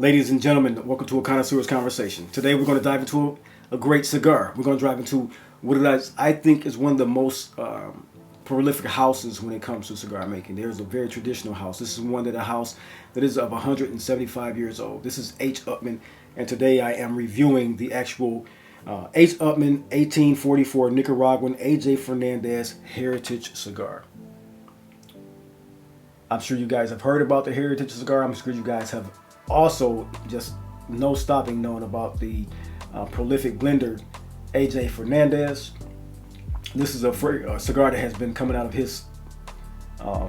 Ladies and gentlemen, welcome to a Connoisseur's Conversation. Today we're going to dive into a great cigar. We're going to dive into what it is, I think is one of the most prolific houses when it comes to cigar making. There's a very traditional house. This is a house that is of 175 years old. This is H. Upmann, and today I am reviewing the actual H. Upmann 1844 Nicaraguan AJ Fernandez Heritage Cigar. I'm sure you guys have heard about the Heritage Cigar. I'm sure you guys have also just no stopping known about the prolific blender AJ Fernandez. This is a cigar that has been coming out of his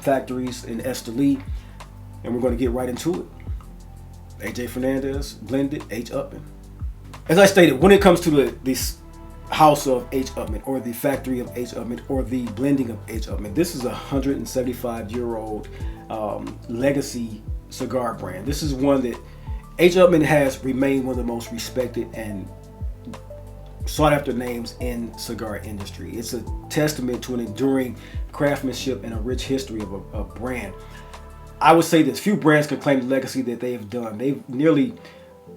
factories in Esteli, and we're going to get right into it. AJ Fernandez blended H. Upmann. As I stated, when it comes to this house of H. Upmann, or the factory of H. Upmann, or the blending of H. Upmann, this is a 175-year-old legacy cigar brand. This is one that H. Upmann has remained one of the most respected and sought after names in cigar industry. It's a testament to an enduring craftsmanship and a rich history of a brand. I would say this, few brands can claim the legacy that they have done. They've nearly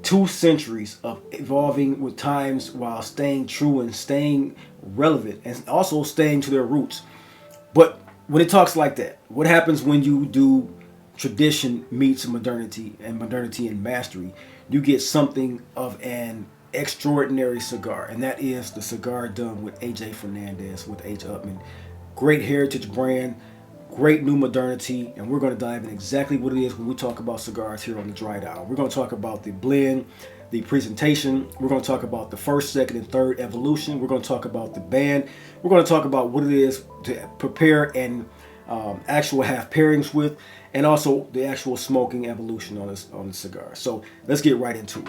2 centuries of evolving with times while staying true and staying relevant and also staying to their roots. But when it talks like that, what happens when you do tradition meets modernity and mastery? You get something of an extraordinary cigar, and that is the cigar done with AJ Fernandez, with H. Upmann. Great heritage brand, great new modernity, and we're going to dive in exactly what it is when we talk about cigars here on the Dry Dial. We're going to talk about the blend, the presentation. We're going to talk about the first, second, and third evolution. We're going to talk about the band. We're going to talk about what it is to prepare and actual have pairings with, and also the actual smoking evolution on the cigar. So let's get right into it.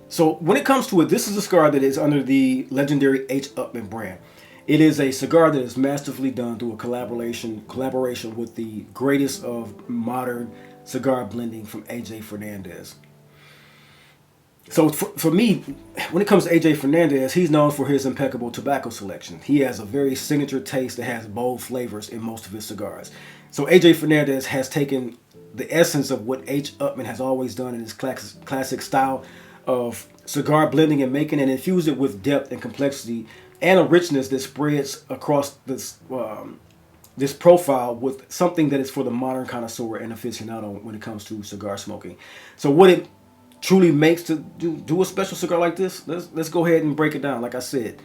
So when it comes to it, this is a cigar that is under the legendary H. Upmann brand. It is a cigar that is masterfully done through a collaboration with the greatest of modern cigar blending from AJ Fernandez. So for me, when it comes to AJ Fernandez, he's known for his impeccable tobacco selection. He has a very signature taste that has bold flavors in most of his cigars. So AJ Fernandez has taken the essence of what H. Upmann has always done in his classic style of cigar blending and making, and infused it with depth and complexity and a richness that spreads across this profile with something that is for the modern connoisseur and aficionado when it comes to cigar smoking. So what it truly makes to do a special cigar like this, let's go ahead and break it down. Like I said,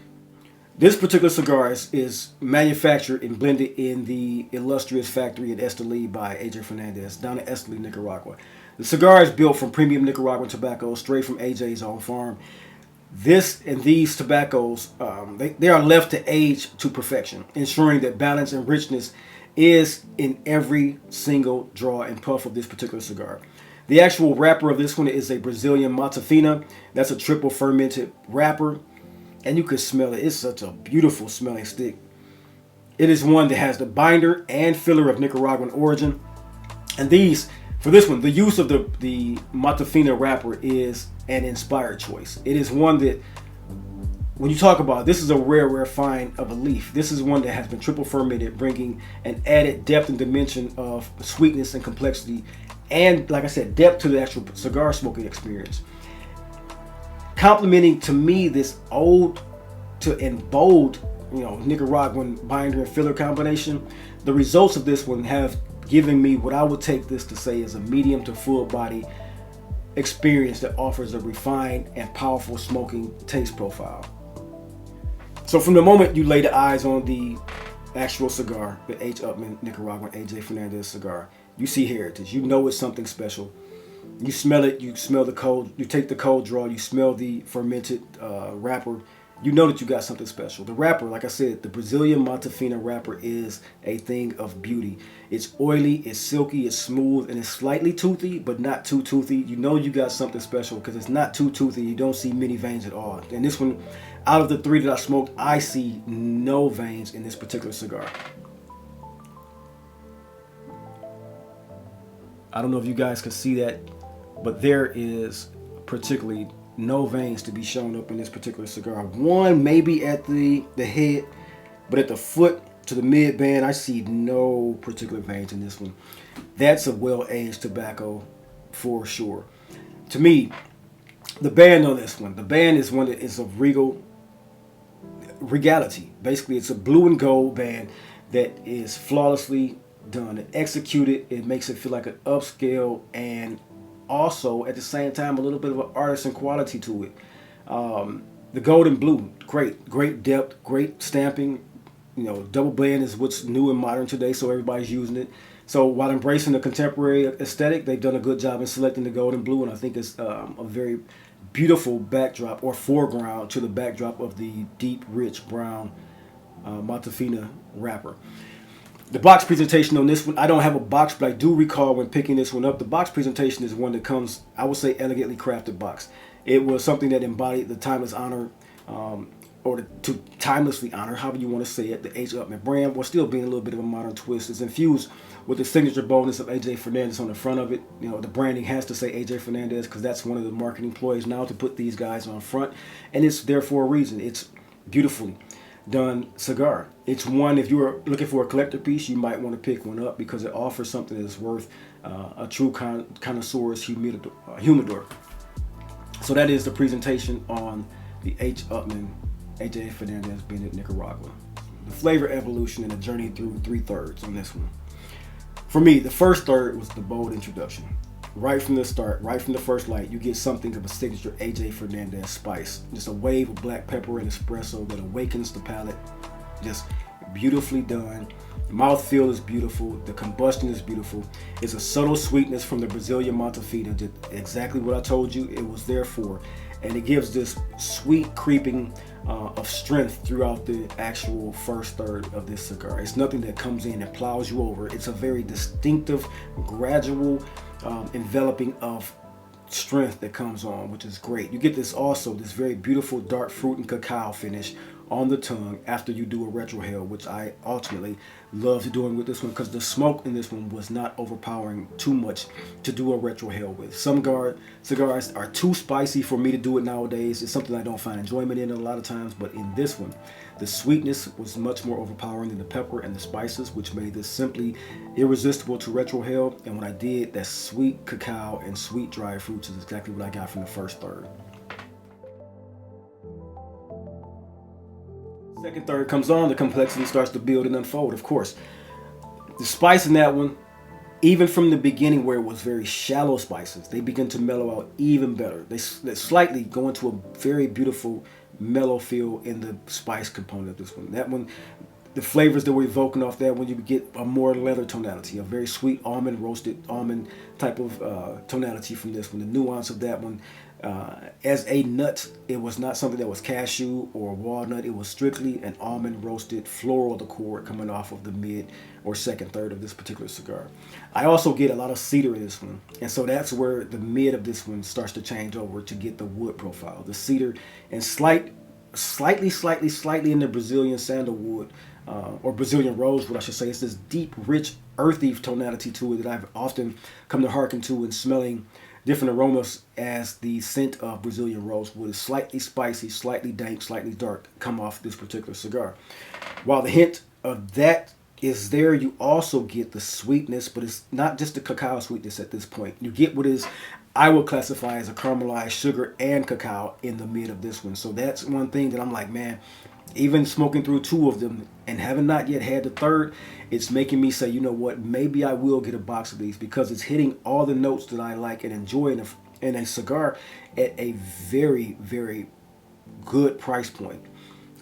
this particular cigar is manufactured and blended in the illustrious factory in Esteli by AJ Fernandez down in Esteli, Nicaragua. The cigar is built from premium Nicaraguan tobacco straight from AJ's own farm. These tobaccos, they are left to age to perfection, ensuring that balance and richness is in every single draw and puff of this particular cigar. The actual wrapper of this one is a Brazilian Fina. That's a triple-fermented wrapper, and you can smell it. It's such a beautiful smelling stick. It is one that has the binder and filler of Nicaraguan origin. And for this one, the use of the Fina wrapper is an inspired choice. It is one that, when you talk about, this is a rare find of a leaf. This is one that has been triple fermented, bringing an added depth and dimension of sweetness and complexity, and like I said, depth to the actual cigar smoking experience. Complementing to me this old and bold, Nicaraguan binder and filler combination, the results of this one have given me what I would take this to say is a medium to full body experience that offers a refined and powerful smoking taste profile. So from the moment you lay the eyes on the actual cigar, the H. Upmann Nicaraguan AJ Fernandez cigar, you see heritage. You know it's something special. You smell it, you smell the cold, you take the cold draw, you smell the fermented wrapper. You know that you got something special. The wrapper, like I said, the Brazilian Fina wrapper is a thing of beauty. It's oily, it's silky, it's smooth, and it's slightly toothy, but not too toothy. You know you got something special because it's not too toothy. You don't see many veins at all. And this one, out of the 3 that I smoked, I see no veins in this particular cigar. I don't know if you guys can see that, but there is particularly no veins to be shown up in this particular cigar. One maybe at the head, but at the foot to the mid band, I see no particular veins in this one. That's a well-aged tobacco for sure. To me, the band on this one, the band is one that is of regality. Basically, it's a blue and gold band that is flawlessly done and executed. It makes it feel like an upscale and also at the same time a little bit of an artisan quality to it. The gold and blue, great depth, great stamping. Double blend is what's new and modern today, so everybody's using it. So while embracing the contemporary aesthetic, they've done a good job in selecting the gold and blue, and I think it's a very beautiful backdrop or foreground to the backdrop of the deep, rich brown Fina wrapper. The box presentation on this one, I don't have a box, but I do recall when picking this one up, the box presentation is one that comes, I would say, elegantly crafted box. It was something that embodied the timeless honor, or to timelessly honor, however you want to say it, the AJ Upmann brand, while still being a little bit of a modern twist. It's infused with the signature boldness of AJ Fernandez on the front of it. The branding has to say AJ Fernandez because that's one of the marketing ploys now to put these guys on front, and it's there for a reason. It's beautifully done cigar. It's one, if you're looking for a collector piece, you might want to pick one up because it offers something that's worth a true connoisseur's humidor. So that is the presentation on the Upmann AJ Fernandez Blended Nicaragua. The flavor evolution and the journey through 3/3 on this one. For me, the first third was the bold introduction. Right from the start, right from the first light, you get something of a signature AJ Fernandez spice. Just a wave of black pepper and espresso that awakens the palate. Just beautifully done. The mouthfeel is beautiful. The combustion is beautiful. It's a subtle sweetness from the Brazilian Fina, just exactly what I told you it was there for. And it gives this sweet creeping of strength throughout the actual first third of this cigar. It's nothing that comes in and plows you over. It's a very distinctive, gradual enveloping of strength that comes on, which is great. You get this very beautiful dark fruit and cacao finish on the tongue after you do a retrohale, which I ultimately loved doing with this one because the smoke in this one was not overpowering too much to do a retrohale with. Some cigars are too spicy for me to do it nowadays. It's something I don't find enjoyment in a lot of times, but in this one, the sweetness was much more overpowering than the pepper and the spices, which made this simply irresistible to retrohale. And when I did, that sweet cacao and sweet dry fruits is exactly what I got from the first third. Second third comes on, the complexity starts to build and unfold. Of course, the spice in that one, even from the beginning where it was very shallow spices, they begin to mellow out even better. They slightly go into a very beautiful mellow feel in the spice component of this one. That one, the flavors that we're evoking off that one, you get a more leather tonality, a very sweet roasted almond type of tonality from this one. The nuance of that one, as a nut, it was not something that was cashew or walnut. It was strictly an almond roasted floral accord coming off of the mid or second third of this particular cigar. I also get a lot of cedar in this one, and so that's where the mid of this one starts to change over to get the wood profile. The cedar and slightly in the Brazilian sandalwood or Brazilian rosewood, I should say. It's this deep, rich, earthy tonality to it that I've often come to hearken to in smelling different aromas as the scent of Brazilian rosewood is slightly spicy, slightly dank, slightly dark come off this particular cigar. While the hint of that is there, you also get the sweetness, but it's not just the cacao sweetness at this point. You get what is, I would classify as a caramelized sugar and cacao in the mid of this one. So that's one thing that I'm like, man, even smoking through two of them and having not yet had the third, it's making me say, you know what, maybe I will get a box of these because it's hitting all the notes that I like and enjoy in a cigar at a very, very good price point.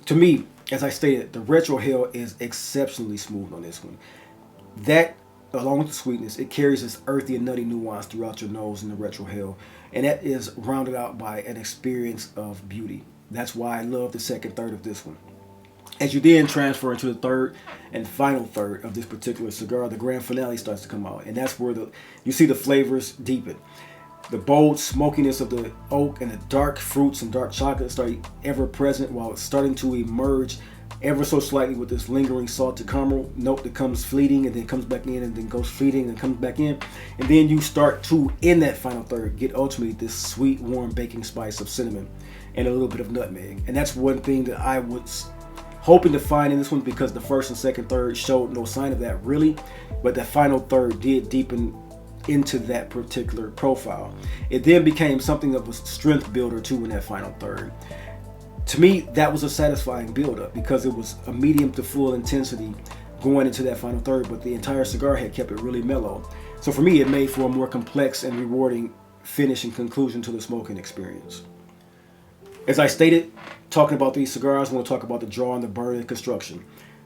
To me, as I stated, the retrohale is exceptionally smooth on this one. That, along with the sweetness, it carries this earthy and nutty nuance throughout your nose in the retrohale, and that is rounded out by an experience of beauty. That's why I love the second third of this one. As you then transfer into the third and final third of this particular cigar, the grand finale starts to come out, and that's where you see the flavors deepen. The bold smokiness of the oak and the dark fruits and dark chocolate start ever present, while it's starting to emerge ever so slightly with this lingering salted caramel note that comes fleeting and then comes back in and then goes fleeting and comes back in. And then you start to, in that final third, get ultimately this sweet, warm baking spice of cinnamon and a little bit of nutmeg. And that's one thing that I was hoping to find in this one, because the first and second third showed no sign of that really, but that final third did deepen into that particular profile. It then became something of a strength builder too in that final third. To me, that was a satisfying build-up because it was a medium to full intensity going into that final third, but the entire cigar had kept it really mellow. So for me, it made for a more complex and rewarding finish and conclusion to the smoking experience. As I stated, talking about these cigars, I want to talk about the draw and the burn and construction.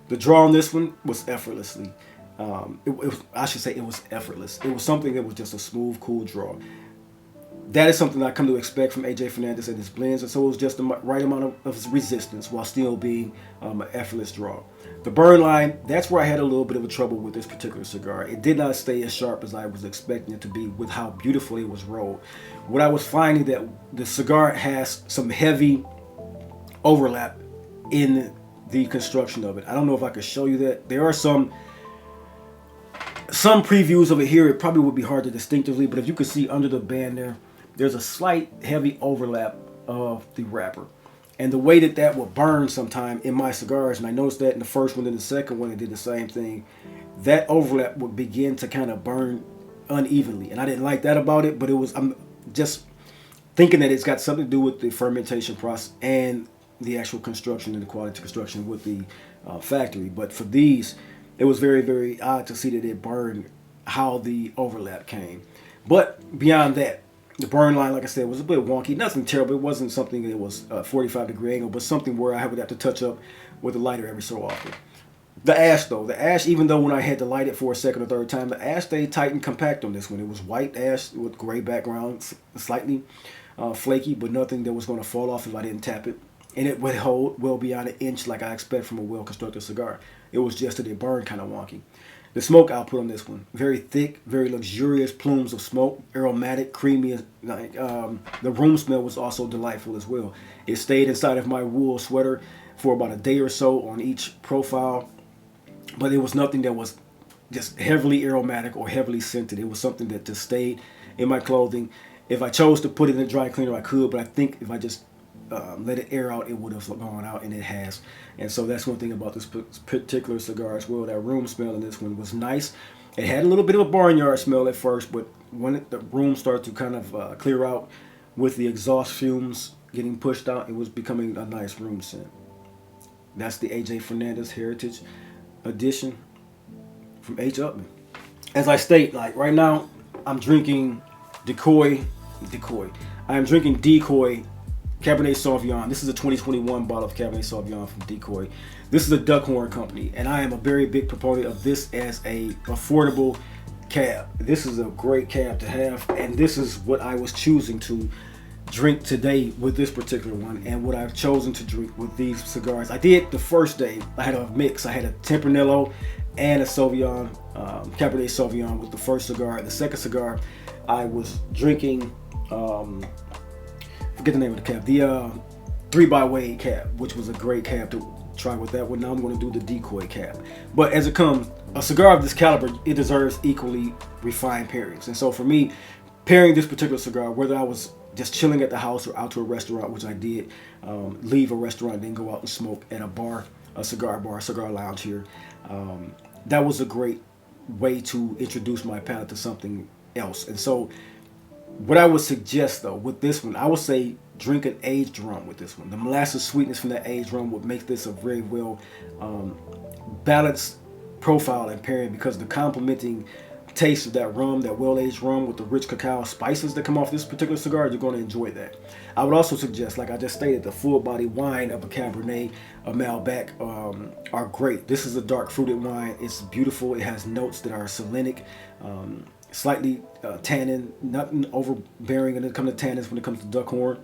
The draw on this one was effortlessly. I should say it was effortless. It was something that was just a smooth, cool draw. That is something I come to expect from AJ Fernandez and his blends, and so it was just the right amount of resistance while still being an effortless draw. The burn line, that's where I had a little bit of a trouble with this particular cigar. It did not stay as sharp as I was expecting it to be with how beautifully it was rolled. What I was finding that the cigar has some heavy overlap in the construction of it. I don't know if I could show you that. There are some previews of it here. It probably would be hard to distinctively, but if you could see under the band there, there's a slight heavy overlap of the wrapper. And the way that will burn sometime in my cigars, and I noticed that in the first one and the second one, it did the same thing, that overlap would begin to kind of burn unevenly. And I didn't like that about it, but I'm just thinking that it's got something to do with the fermentation process and the actual construction and the quality of construction with the factory. But for these, it was very, very odd to see that it burned how the overlap came. But beyond that, the burn line, like I said, was a bit wonky. Nothing terrible. It wasn't something that was a 45-degree angle, but something where I would have to touch up with a lighter every so often. The ash, though. The ash, even though when I had to light it for a second or third time, the ash stayed tight and compact on this one. It was white ash with gray background, slightly flaky, but nothing that was going to fall off if I didn't tap it. And it would hold well beyond an inch like I expect from a well-constructed cigar. It was just that it burned kind of wonky. The smoke output on this one, very thick, very luxurious plumes of smoke, aromatic, creamy. The room smell was also delightful as well. It stayed inside of my wool sweater for about a day or so on each profile, but it was nothing that was just heavily aromatic or heavily scented. It was something that just stayed in my clothing. If I chose to put it in a dry cleaner, I could, but I think if I just let it air out, it would have gone out, and it has. And so that's one thing about this particular cigar as well. That room smell in this one was nice. It had a little bit of a barnyard smell at first, but when the room started to kind of clear out with the exhaust fumes getting pushed out, it was becoming a nice room scent. That's the AJ Fernandez Heritage Edition from H. Upmann. As I state, like right now, I'm drinking Decoy. I am drinking Decoy Cabernet Sauvignon. This is a 2021 bottle of Cabernet Sauvignon from Decoy. This is a Duckhorn company, and I am a very big proponent of this as a affordable cab. This is a great cab to have, and this is what I was choosing to drink today with this particular one, and what I've chosen to drink with these cigars. I did the first day. I had a mix. I had a Tempranillo and a Sauvignon, Cabernet Sauvignon with the first cigar. The second cigar, I was drinking. Forget the name of the cab, the 3x cab, which was a great cab to try with that one. Now I'm going to do the Decoy cab. But as it comes, a cigar of this caliber, it deserves equally refined pairings. And so for me, pairing this particular cigar, whether I was just chilling at the house or out to a restaurant, which I did, leave a restaurant and then go out and smoke at a bar, a cigar bar, a cigar lounge here, that was a great way to introduce my palate to something else. And so what I would suggest, though, with this one, I would say drink an aged rum with this one. The molasses sweetness from that aged rum would make this a very well balanced profile and pairing, because the complementing taste of that rum, that well-aged rum with the rich cacao spices that come off this particular cigar, you're going to enjoy that. I would also suggest, like I just stated, the full-bodied wine of a Cabernet, a Malbec, are great. This is a dark fruited wine. It's beautiful. It has notes that are selenic, slightly tannin, nothing overbearing when it comes to tannins when it comes to Duckhorn.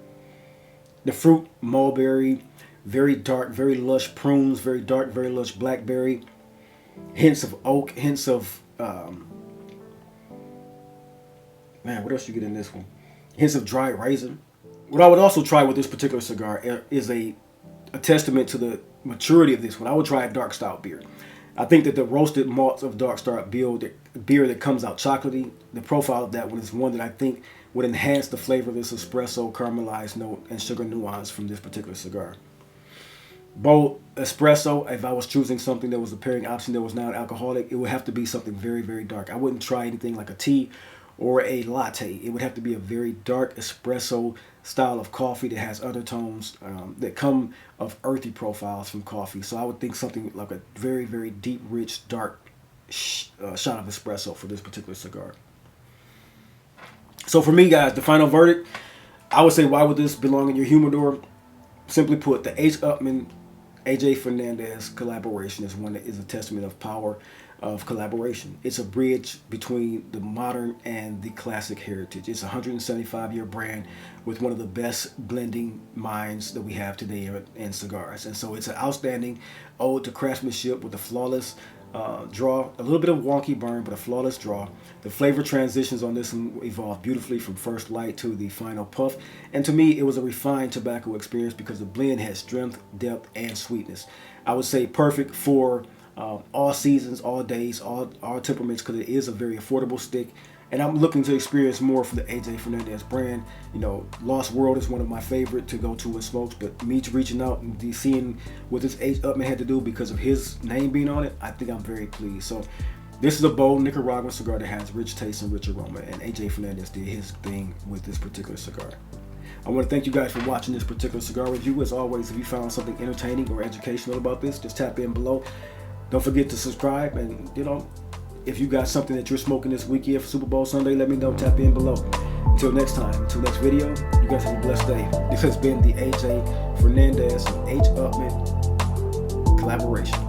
The fruit, mulberry, very dark, very lush prunes, very dark, very lush blackberry, hints of oak, hints of, what else you get in this one? Hints of dried raisin. What I would also try with this particular cigar is a testament to the maturity of this one. I would try a dark stout beer. I think that the roasted malts of dark stout beer that comes out chocolatey, the profile of that one is one that I think would enhance the flavor of this espresso, caramelized note, and sugar nuance from this particular cigar. Bold espresso, if I was choosing something that was a pairing option that was non-alcoholic, it would have to be something very, very dark. I wouldn't try anything like a tea or a latte. It would have to be a very dark espresso style of coffee that has undertones that come of earthy profiles from coffee. So I would think something like a very, very deep, rich, dark shot of espresso for this particular cigar. So for me, guys, the final verdict, I would say, why would this belong in your humidor? Simply put, the H. Upmann AJ Fernandez collaboration is one that is a testament of power of collaboration. It's a bridge between the modern and the classic heritage. It's a 175-year brand with one of the best blending minds that we have today in cigars. And so it's an outstanding ode to craftsmanship with a flawless draw, a little bit of wonky burn, but a flawless draw. The flavor transitions on this one evolved beautifully from first light to the final puff. And to me, it was a refined tobacco experience because the blend had strength, depth, and sweetness. I would say perfect for all seasons, all days, all temperaments, because it is a very affordable stick. And I'm looking to experience more from the AJ Fernandez brand. You know, Lost World is one of my favorite to go to with smokes, but me reaching out and seeing what this H. Upmann had to do because of his name being on it, I think I'm very pleased. So this is a bold Nicaraguan cigar that has rich taste and rich aroma, and AJ Fernandez did his thing with this particular cigar. I want to thank you guys for watching this particular cigar review. As always, if you found something entertaining or educational about this, just tap in below. Don't forget to subscribe, and you know, if you got something that you're smoking this weekend for Super Bowl Sunday, let me know. Tap in below. Until next time, until next video, you guys have a blessed day. This has been the AJ Fernandez and H. Upmann collaboration.